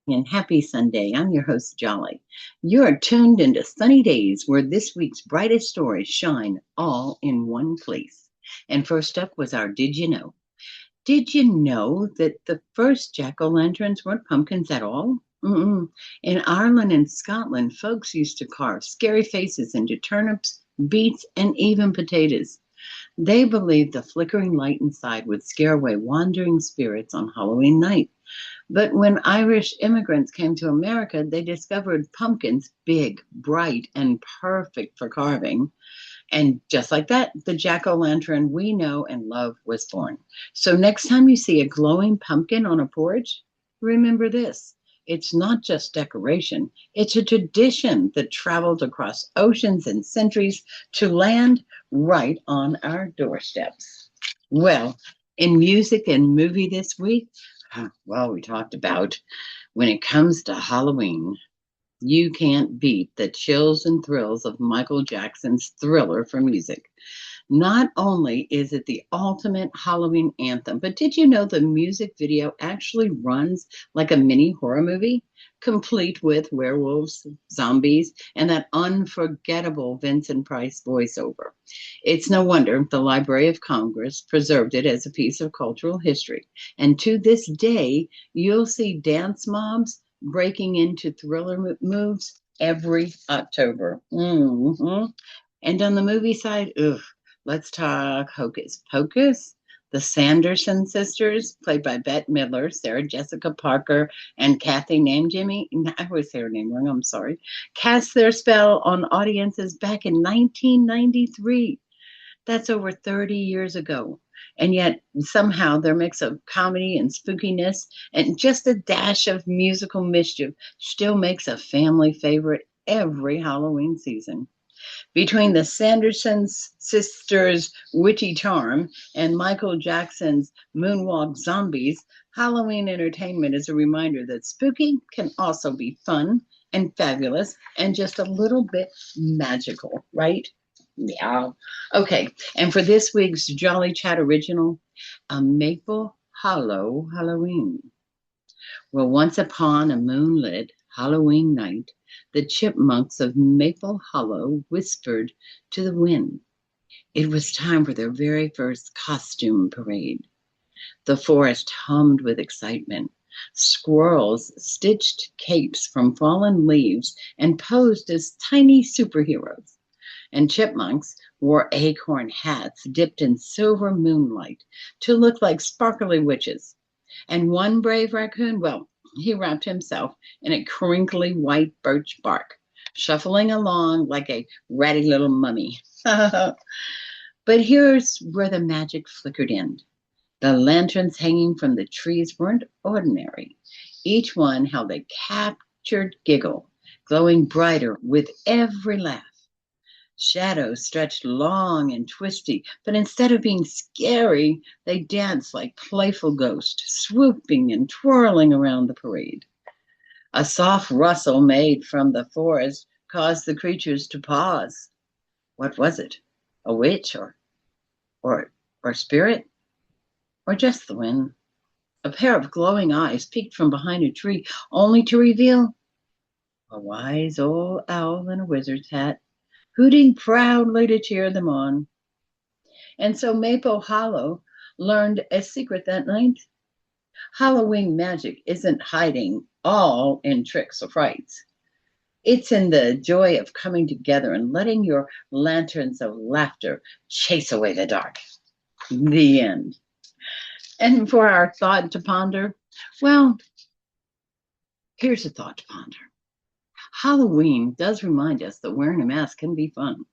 And happy Sunday. I'm your host, Jolly. You are tuned into Sunny Daze, where this week's brightest stories shine all in one place. And first up was our Did You Know? Did you know that the first jack-o'-lanterns weren't pumpkins at all? Mm-mm. In Ireland and Scotland, folks used to carve scary faces into turnips, beets, and even potatoes. They believed the flickering light inside would scare away wandering spirits on Halloween night. But when Irish immigrants came to America, they discovered pumpkins big, bright, and perfect for carving. And just like that, the jack o' lantern we know and love was born. So next time you see a glowing pumpkin on a porch, remember this. It's not just decoration, it's a tradition that traveled across oceans and centuries to land right on our doorsteps. Well, in music and movie this week, well, we talked about when it comes to Halloween, you can't beat the chills and thrills of Michael Jackson's Thriller for music. Not only is it the ultimate Halloween anthem, but did you know the music video actually runs like a mini horror movie, complete with werewolves, zombies, and that unforgettable Vincent Price voiceover? It's no wonder the Library of Congress preserved it as a piece of cultural history. And to this day, you'll see dance mobs breaking into thriller moves every October. And on the movie side, ugh, let's talk Hocus Pocus. The Sanderson sisters, played by Bette Midler, Sarah Jessica Parker, and Kathy Jimmy, I always say her name wrong, I'm sorry, cast their spell on audiences back in 1993. That's over 30 years ago. And yet, somehow, their mix of comedy and spookiness and just a dash of musical mischief still makes a family favorite every Halloween season. Between the Sanderson sisters' witty charm and Michael Jackson's moonwalk zombies, Halloween entertainment is a reminder that spooky can also be fun and fabulous and just a little bit magical, right? Yeah. Okay. And for this week's Jolly Chat original, a Maple Hollow Halloween. Well, once upon a moonlit Halloween night, the chipmunks of Maple Hollow whispered to the wind. It was time for their very first costume parade. The forest hummed with excitement. Squirrels stitched capes from fallen leaves and posed as tiny superheroes. And chipmunks wore acorn hats dipped in silver moonlight to look like sparkly witches. And one brave raccoon, well, he wrapped himself in a crinkly white birch bark, shuffling along like a ratty little mummy. But here's where the magic flickered in. The lanterns hanging from the trees weren't ordinary. Each one held a captured giggle, glowing brighter with every laugh. Shadows stretched long and twisty, but instead of being scary, they danced like playful ghosts, swooping and twirling around the parade. A soft rustle made from the forest caused the creatures to pause. What was it? A witch or or spirit? Or just the wind? A pair of glowing eyes peeked from behind a tree, only to reveal a wise old owl in a wizard's hat, hooting proudly to cheer them on. And so Maple Hollow learned a secret that night. Halloween magic isn't hiding all in tricks or frights. It's in the joy of coming together and letting your lanterns of laughter chase away the dark. The end. And for our thought to ponder, well, here's a thought to ponder. Halloween does remind us that wearing a mask can be fun.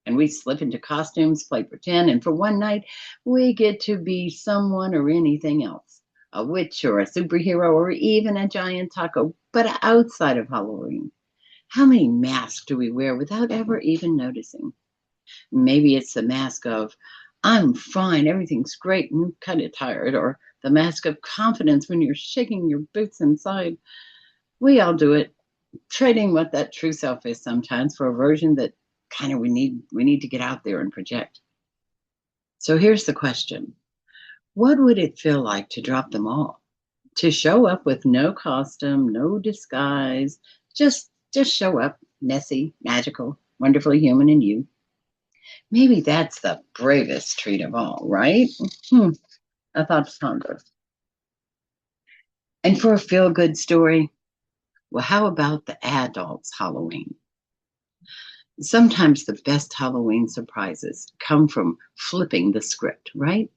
And we slip into costumes, play pretend, and for one night, we get to be someone or anything else, a witch or a superhero or even a giant taco. But outside of Halloween, how many masks do we wear without ever even noticing? Maybe it's the mask of, I'm fine, everything's great, and you're kind of tired, or the mask of confidence when you're shaking your boots inside. We all do it, trading what that true self is sometimes for a version that kind of we need to get out there and project. So here's the question. What would it feel like to drop them all? To show up with no costume, no disguise, just show up, messy, magical, wonderfully human in you. Maybe that's the bravest treat of all, right? Hmm, a thought to ponder. And for a feel good story, well, how about the adults' Halloween? Sometimes the best Halloween surprises come from flipping the script, right?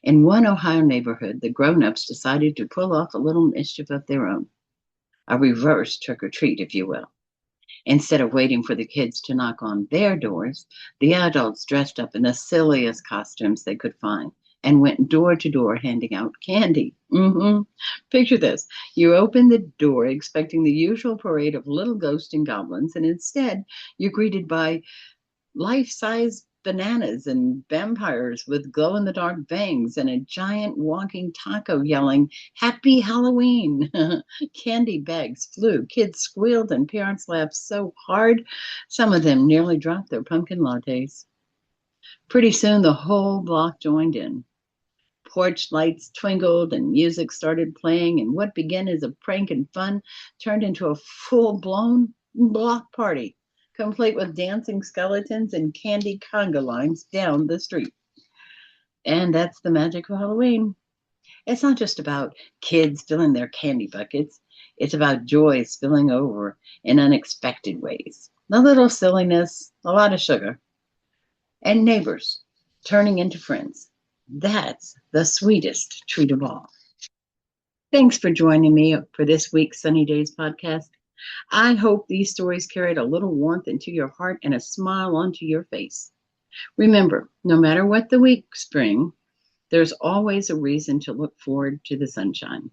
In one Ohio neighborhood, the grown ups decided to pull off a little mischief of their own, a reverse trick or treat, if you will. Instead of waiting for the kids to knock on their doors, the adults dressed up in the silliest costumes they could find and went door to door handing out candy. Picture this: you open the door expecting the usual parade of little ghosts and goblins, and instead you're greeted by life-size bananas and vampires with glow-in-the-dark bangs and a giant walking taco yelling, "Happy Halloween!" Candy bags flew, kids squealed, and parents laughed so hard some of them nearly dropped their pumpkin lattes. Pretty soon the whole block joined in. Porch lights twinkled and music started playing, and what began as a prank and fun turned into a full-blown block party, complete with dancing skeletons and candy conga lines down the street. And that's the magic of Halloween. It's not just about kids filling their candy buckets. It's about joy spilling over in unexpected ways. A little silliness, a lot of sugar, and neighbors turning into friends. That's the sweetest treat of all. Thanks for joining me for this week's Sunny Daze podcast. I hope these stories carried a little warmth into your heart and a smile onto your face. Remember, no matter what the weeks bring, there's always a reason to look forward to the sunshine.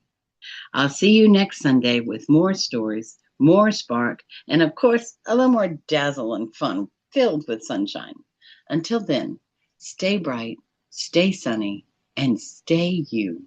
I'll see you next Sunday with more stories, more spark, and of course, a little more dazzle and fun filled with sunshine. Until then, stay bright, stay sunny, and stay you.